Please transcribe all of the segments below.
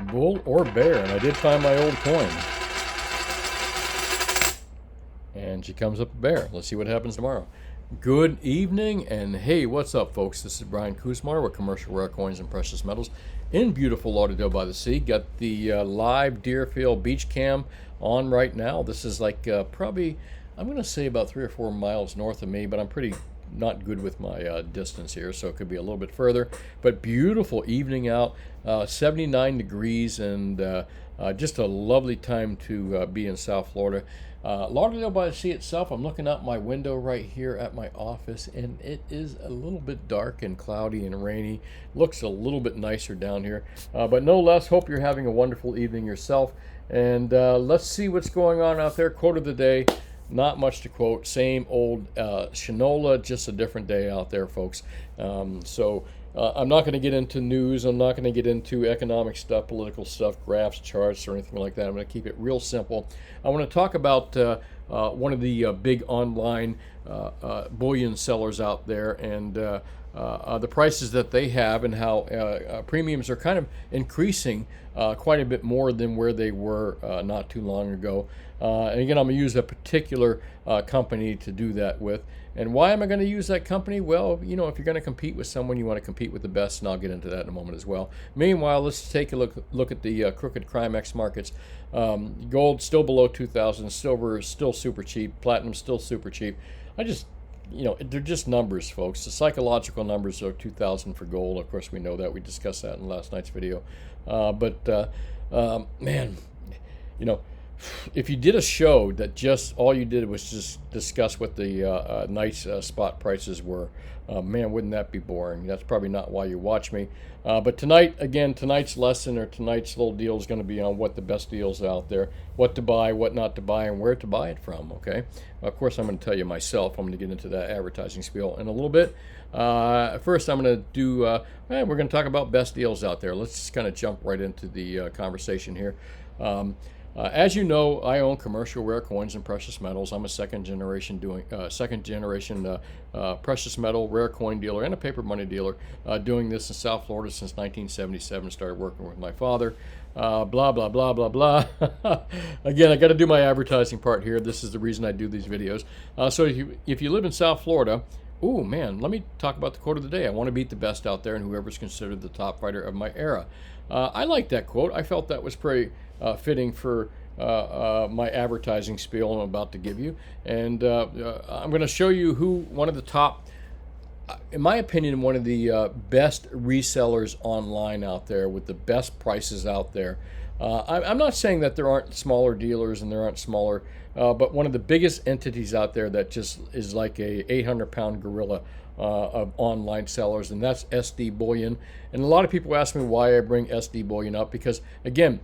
bull or bear, and I did find my old coin. And she comes up a bear. Let's see what happens tomorrow. Good evening, and hey, what's up, folks? This is Brian Kuzmar with Commercial Rare Coins and Precious Metals in beautiful Lauderdale by the Sea. Got the live Deerfield beach cam on right now. This is like probably, I'm going to say about 3 or 4 miles north of me, but I'm pretty not good with my distance here, so it could be a little bit further. But beautiful evening out, 79 degrees, and just a lovely time to be in South Florida. Lauderdale by the Sea itself, I'm looking out my window right here at my office, and it is a little bit dark and cloudy and rainy. Looks a little bit nicer down here, but no less, hope you're having a wonderful evening yourself. And let's see what's going on out there. Quote of the day, not much to quote, same old Shinola, just a different day out there, folks. I'm not going to get into news. I'm not going to get into economic stuff, political stuff, graphs, charts, or anything like that. I'm going to keep it real simple. I want to talk about one of the big online bullion sellers out there, and the prices that they have, and how premiums are kind of increasing quite a bit more than where they were not too long ago. And again, I'm going to use a particular company to do that with. And why am I going to use that company? Well, you know, if you're going to compete with someone, you want to compete with the best, and I'll get into that in a moment as well. Meanwhile, let's take a look at the crooked Crimex markets. Gold still below 2,000, silver is still super cheap, platinum still super cheap. They're just numbers, folks. The psychological numbers are 2,000 for gold. Of course, we know that. We discussed that in last night's video. Man, you know, if you did a show that just all you did was just discuss what the night's spot prices were, man, wouldn't that be boring? That's probably not why you watch me. But tonight's lesson, or tonight's little deal, is going to be on what the best deals out there, what to buy, what not to buy, and where to buy it from, okay? Of course, I'm going to tell you myself. I'm going to get into that advertising spiel in a little bit. First, I'm going to do, we're going to talk about best deals out there. Let's just kind of jump right into the conversation here. As you know, I own Commercial Rare Coins and Precious Metals. I'm a second generation precious metal rare coin dealer and a paper money dealer, doing this in South Florida since 1977. Started working with my father. Blah blah blah blah blah. Again, I got to do my advertising part here. This is the reason I do these videos. So if you live in South Florida, oh man, let me talk about the quote of the day. I want to beat the best out there, and whoever's considered the top fighter of my era. I like that quote. I felt that was pretty fitting for my advertising spiel I'm about to give you. And I'm going to show you who one of the top, in my opinion, one of the best resellers online out there with the best prices out there. I'm not saying that there aren't smaller dealers and there aren't smaller, but one of the biggest entities out there that just is like a 800-pound gorilla of online sellers, and that's SD Bullion. And a lot of people ask me why I bring SD Bullion up, because again,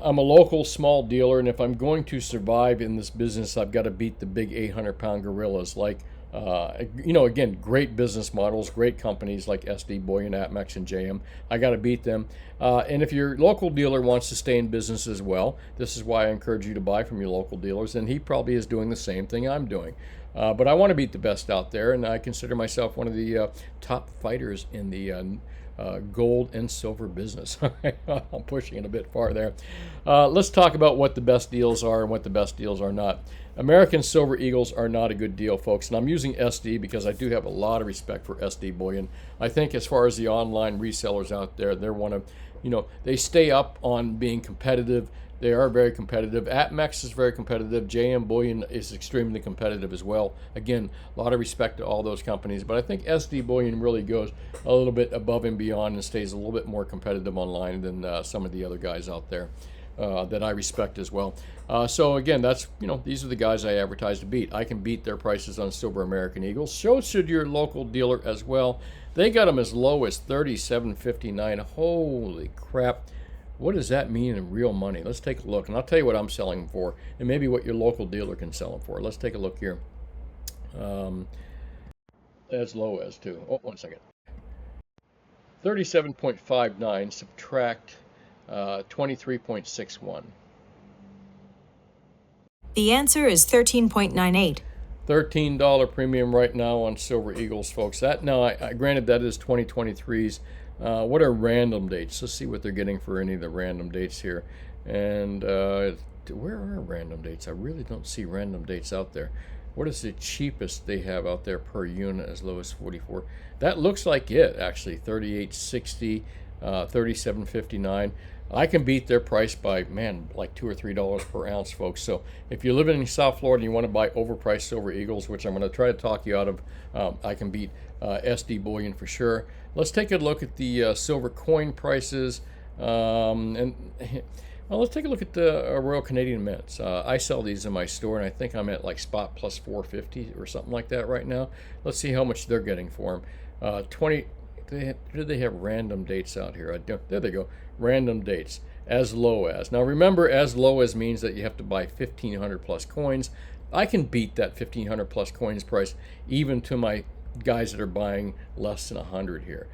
I'm a local small dealer, and if I'm going to survive in this business, I've got to beat the big 800-pound gorillas. Like, again, great business models, great companies like SD Bullion, Atmex, and JM. I got to beat them. And if your local dealer wants to stay in business as well, this is why I encourage you to buy from your local dealers, and he probably is doing the same thing I'm doing. But I want to beat the best out there, and I consider myself one of the top fighters in the gold and silver business. I'm pushing it a bit far there. Let's talk about what the best deals are and what the best deals are not. American Silver Eagles are not a good deal, folks, and I'm using SD because I do have a lot of respect for SD Bullion. I think as far as the online resellers out there, they're one of, they stay up on being competitive. They are very competitive. Atmex is very competitive. JM Bullion is extremely competitive as well. Again, a lot of respect to all those companies, but I think SD Bullion really goes a little bit above and beyond and stays a little bit more competitive online than some of the other guys out there that I respect as well. So again, that's, these are the guys I advertise to beat. I can beat their prices on Silver American Eagles. So should your local dealer as well. They got them as low as $37.59. Holy crap. What does that mean in real money? Let's take a look, and I'll tell you what I'm selling them for, and maybe what your local dealer can sell them for. Let's take a look here. As low as too. Oh, 1 second. 37.59 subtract 23.61. The answer is 13.98. $13 premium right now on Silver Eagles, folks. That now, granted, that is 2023's What are random dates? Let's see what they're getting for any of the random dates here. And where are random dates? I really don't see random dates out there. What is the cheapest they have out there per unit, as low as 44? That looks like it, actually. 38.60, 37.59. I can beat their price by, man, like $2 or $3 per ounce, folks. So if you're living in South Florida and you want to buy overpriced silver eagles, which I'm going to try to talk you out of, I can beat SD Bullion for sure. Let's take a look at the silver coin prices. Well, let's take a look at the Royal Canadian Mints. I sell these in my store, and I think I'm at like spot plus 450 or something like that right now. Let's see how much they're getting for them. 20. Do they have random dates out here? There they go. Random dates. As low as. Now remember, as low as means that you have to buy 1,500 plus coins. I can beat that 1,500 plus coins price even to my guys that are buying less than 100 here.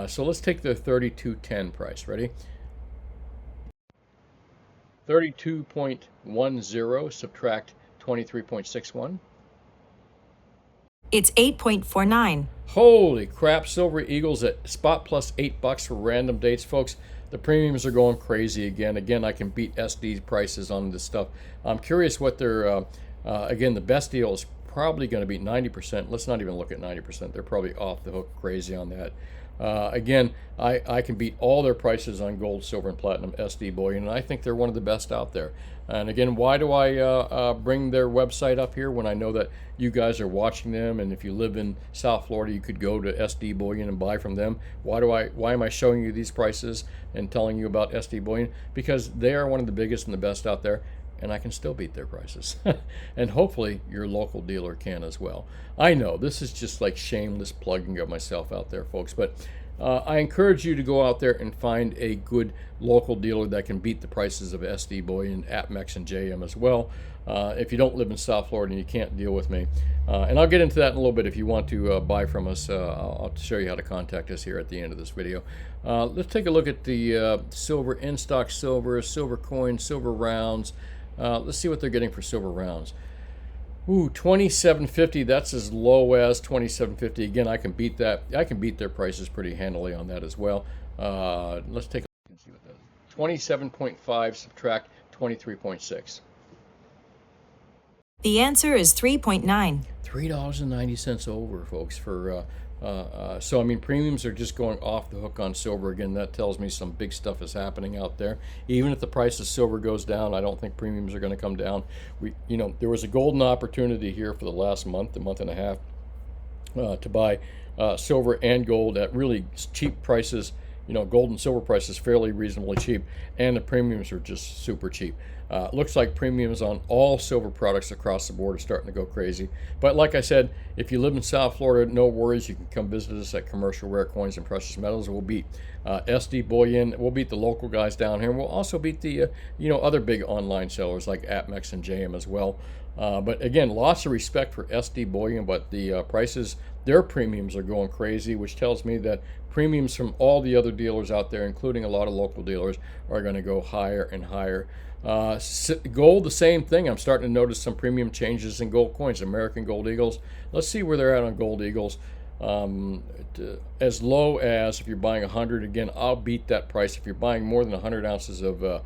So let's take the 32.10 price. Ready? 32.10 subtract 23.61. It's 8.49. Holy crap, Silver Eagles at spot plus $8 for random dates, folks. The premiums are going crazy again. Again, I can beat SD prices on this stuff. I'm curious what their, again, the best deal is probably going to be 90%. Let's not even look at 90%. They're probably off the hook crazy on that. Again, I can beat all their prices on gold, silver, and platinum SD Bullion, and I think they're one of the best out there. And again, why do I bring their website up here when I know that you guys are watching them? And if you live in South Florida, you could go to SD Bullion and buy from them. Why am I showing you these prices and telling you about SD Bullion? Because they are one of the biggest and the best out there, and I can still beat their prices. And hopefully your local dealer can as well. I know this is just like shameless plugging of myself out there, folks, but I encourage you to go out there and find a good local dealer that can beat the prices of SD Bullion, APMEX, and JM as well. If you don't live in South Florida and you can't deal with me, and I'll get into that in a little bit. If you want to buy from us, I'll show you how to contact us here at the end of this video. Let's take a look at the silver, in-stock silver, silver coins, silver rounds. Let's see what they're getting for silver rounds. Ooh, 27.50. That's as low as 27.50. Again, I can beat that. I can beat their prices pretty handily on that as well. Let's take a look and see what that is. 27.5 subtract 23.6. The answer is 3.9. $3.90 over, folks, for so I mean, premiums are just going off the hook on silver again. That tells me some big stuff is happening out there. Even if the price of silver goes down, I don't think premiums are going to come down. There was a golden opportunity here for the last month, a month and a half, to buy silver and gold at really cheap prices. Gold and silver prices fairly reasonably cheap, and the premiums are just super cheap. Looks like premiums on all silver products across the board are starting to go crazy. But like I said, if you live in South Florida, no worries. You can come visit us at Commercial Rare Coins and Precious Metals. We'll beat SD Bullion. We'll beat the local guys down here. And we'll also beat the other big online sellers like APMEX and JM as well. But again, lots of respect for SD Bullion, but the prices, their premiums are going crazy, which tells me that premiums from all the other dealers out there, including a lot of local dealers, are going to go higher and higher. Gold, the same thing. I'm starting to notice some premium changes in gold coins. American Gold Eagles. Let's see where they're at on Gold Eagles. As low as, if you're buying 100, again, I'll beat that price. If you're buying more than 100 ounces of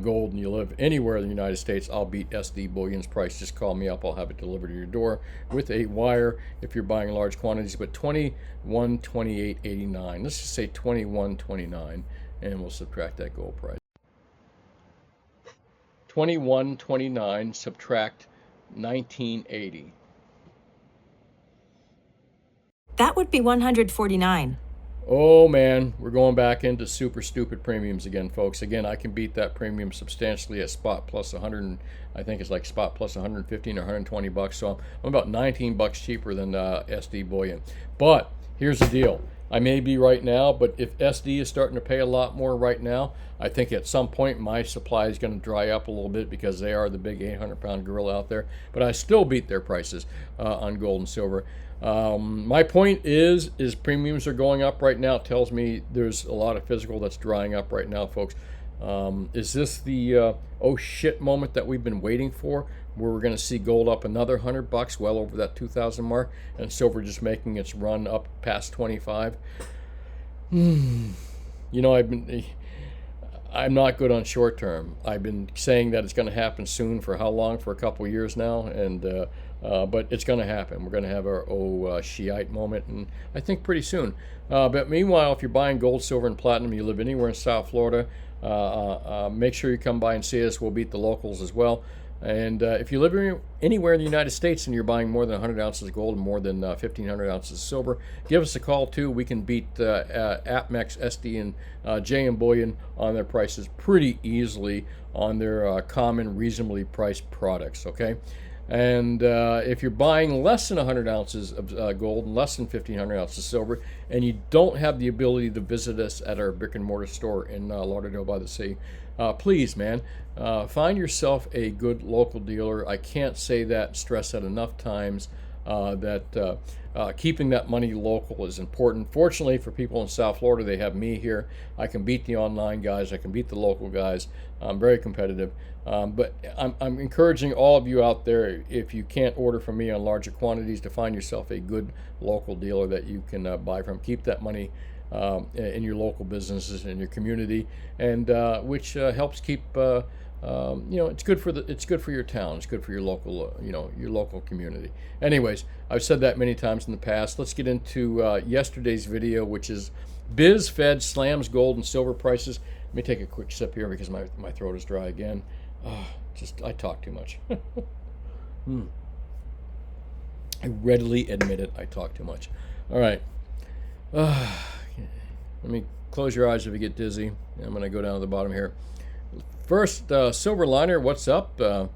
gold and you live anywhere in the United States, I'll beat SD Bullion's price. Just call me up. I'll have it delivered to your door with a wire if you're buying large quantities. But 21.28.89. Let's just say 21.29, and we'll subtract that gold price. 21.29 subtract 19.80. That would be 149. Oh man, we're going back into super stupid premiums again, folks. Again, I can beat that premium substantially at spot plus 100. I think it's like spot plus 115 or 120 bucks. So I'm about 19 bucks cheaper than SD Bullion. But here's the deal. I may be right now, but if SD is starting to pay a lot more right now, I think at some point my supply is going to dry up a little bit because they are the big 800-pound gorilla out there. But I still beat their prices on gold and silver. My point is premiums are going up right now. It tells me there's a lot of physical that's drying up right now, folks. Is this the oh shit moment that we've been waiting for, where we're going to see gold up another $100, well over that 2,000 mark, and silver just making its run up past 25? You know, I'm not good on short term. I've been saying that it's going to happen soon for how long? For a couple of years now, and but it's going to happen. We're going to have our Shiite moment, and I think pretty soon. But meanwhile, if you're buying gold, silver, and platinum, you live anywhere in South Florida, make sure you come by and see us. We'll beat the locals as well. And if you live anywhere in the United States and you're buying more than 100 ounces of gold and more than 1,500 ounces of silver, give us a call too. We can beat APMEX, SD, and J and Bullion on their prices pretty easily on their common, reasonably priced products. Okay. And if you're buying less than 100 ounces of gold and less than 1,500 ounces of silver, and you don't have the ability to visit us at our brick and mortar store in Lauderdale by the Sea, please, man, find yourself a good local dealer. I can't say that, stress that enough times, that keeping that money local is important. Fortunately for people in South Florida, they have me here. I can beat the online guys. I can beat the local guys. I'm very competitive. But I'm encouraging all of you out there, if you can't order from me on larger quantities, to find yourself a good local dealer that you can buy from. Keep that money in your local businesses, in your community, and which helps keep it's good for your town. It's good for your local your local community. Anyways, I've said that many times in the past. Let's get into yesterday's video, which is BizFed slams gold and silver prices. Let me take a quick sip here because my throat is dry again. I talk too much. I readily admit it. I talk too much. All right. Let me close your eyes if you get dizzy. I'm going to go down to the bottom here. First, Silver Liner, what's up? When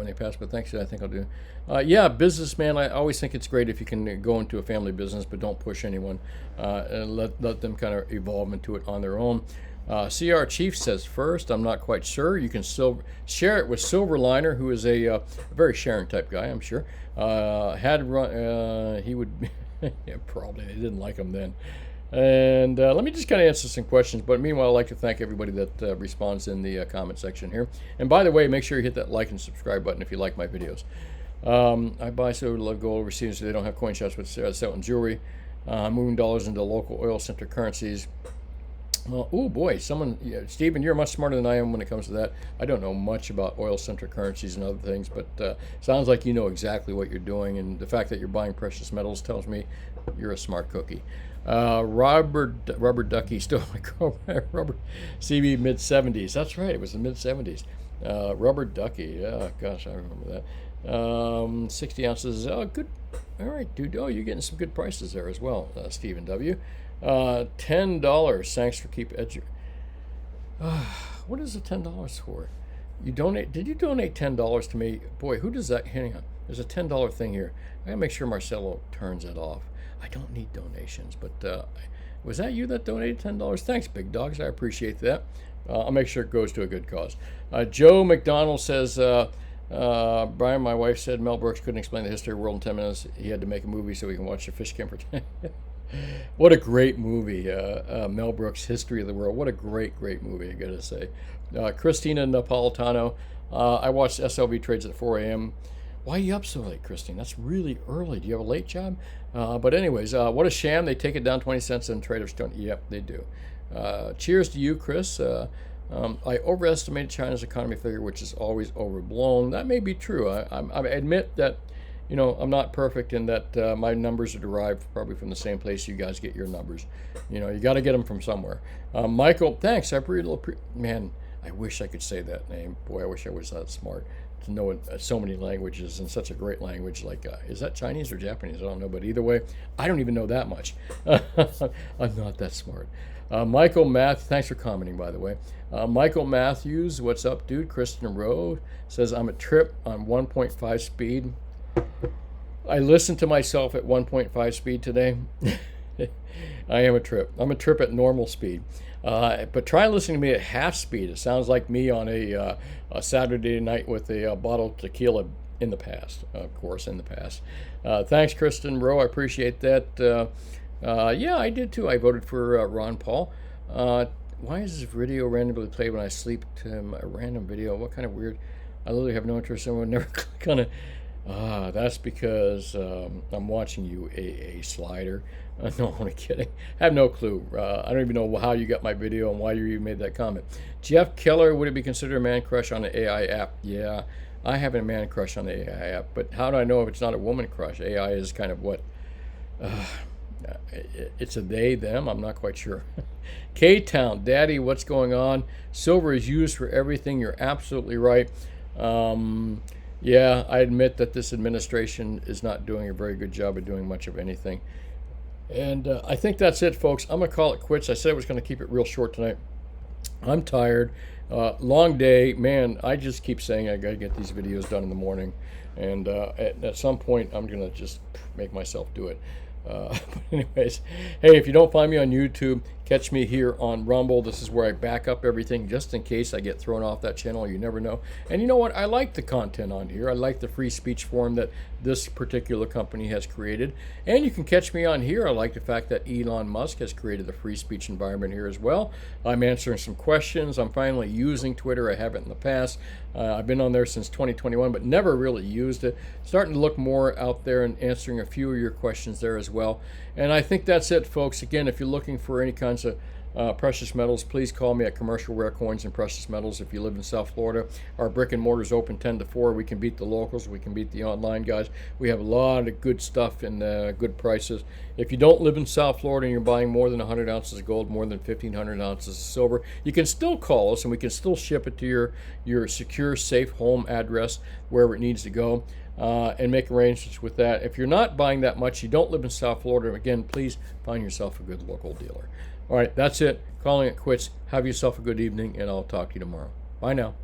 they pass, but thanks, I think I'll do. Yeah, businessman, I always think it's great if you can go into a family business, but don't push anyone. And let them kind of evolve into it on their own. CR Chief says, first, I'm not quite sure. You can still share it with Silver Liner, who is a very sharing type guy, I'm sure. Had run, he would, yeah, probably, they didn't like him then. And let me just kind of answer some questions. But meanwhile, I'd like to thank everybody that responds in the comment section here. And by the way, make sure you hit that like and subscribe button if you like my videos. I buy silver, love gold overseas, so they don't have coin shops with selling jewelry. Moving dollars into local oil-centered currencies. Oh boy, Stephen, you're much smarter than I am when it comes to that. I don't know much about oil-centered currencies and other things, but sounds like you know exactly what you're doing, and the fact that you're buying precious metals tells me you're a smart cookie. Rubber Ducky, still Rubber CB mid-70s. That's right, it was the mid-70s. Rubber Ducky, yeah, gosh, I remember that. 60 ounces, good. All right, dude. Oh, you're getting some good prices there as well, Stephen W. $10. Thanks for keep edging. What is the $10 for? You donate? Did you donate $10 to me? Boy, who does that? Hang on. There's a $10 thing here. I gotta make sure Marcelo turns it off. I don't need donations, but was that you that donated $10? Thanks, big dogs. I appreciate that. I'll make sure it goes to a good cause. Joe McDonald says, Brian, my wife said Mel Brooks couldn't explain the history of the world in 10 minutes. He had to make a movie so we can watch the fish camp for 10. What a great movie, Mel Brooks' History of the World. What a great movie, I gotta say. Christina Napolitano, I watched SLV trades at 4 a.m. Why are you up so late, Christine? That's really early. Do you have a late job? But anyways, what a sham. They take it down 20 cents and traders don't. Yep, they do. Cheers to you, Chris. I overestimated China's economy figure, which is always overblown. That may be true. I admit that, I'm not perfect in that my numbers are derived probably from the same place you guys get your numbers. You got to get them from somewhere. Michael, thanks. Man, I wish I could say that name. Boy, I wish I was that smart to know so many languages and such a great language. Like, is that Chinese or Japanese? I don't know. But either way, I don't even know that much. I'm not that smart. Michael thanks for commenting, by the way. Michael Matthews, what's up, dude? Kristen Rowe says, I'm a trip on 1.5 speed. I listened to myself at 1.5 speed today. I am a trip. I'm a trip at normal speed. But try listening to me at half speed. It sounds like me on a Saturday night with a bottle of tequila in the past, of course, in the past. Thanks, Kristen Rowe. I appreciate that. Yeah, I did too. I voted for Ron Paul. Why is this video randomly played when I sleep to a random video? What kind of weird? I literally have no interest in it. I would never click on it. That's because I'm watching you, AA Slider. No, I'm only kidding. I have no clue. I don't even know how you got my video and why you even made that comment. Jeff Keller, would it be considered a man crush on an AI app? Yeah, I have a man crush on the AI app, but how do I know if it's not a woman crush? AI is kind of what? It's a they, them. I'm not quite sure. K-Town, Daddy, what's going on? Silver is used for everything. You're absolutely right. Yeah, I admit that this administration is not doing a very good job of doing much of anything. And I think that's it, folks. I'm going to call it quits. I said I was going to keep it real short tonight. I'm tired. Long day. Man, I just keep saying I got to get these videos done in the morning. And at some point, I'm going to just make myself do it. But anyways, hey, if you don't find me on YouTube, catch me here on Rumble. This is where I back up everything just in case I get thrown off that channel. You never know. And you know what? I like the content on here. I like the free speech forum that this particular company has created. And you can catch me on here. I like the fact that Elon Musk has created a free speech environment here as well. I'm answering some questions. I'm finally using Twitter. I haven't in the past. I've been on there since 2021, but never really used it. Starting to look more out there and answering a few of your questions there as well. And I think that's it, folks. Again, if you're looking for any kinds of precious metals, please call me at Commercial Rare Coins and Precious Metals. If you live in South Florida, our brick and mortar is open 10 to 4. We can beat the locals. We can beat the online guys. We have a lot of good stuff and good prices. If you don't live in South Florida and you're buying more than 100 ounces of gold, more than 1,500 ounces of silver, you can still call us and we can still ship it to your secure, safe home address wherever it needs to go. And make arrangements with that. If you're not buying that much, you don't live in South Florida, again, please find yourself a good local dealer. All right, that's it. Calling it quits. Have yourself a good evening, and I'll talk to you tomorrow. Bye now.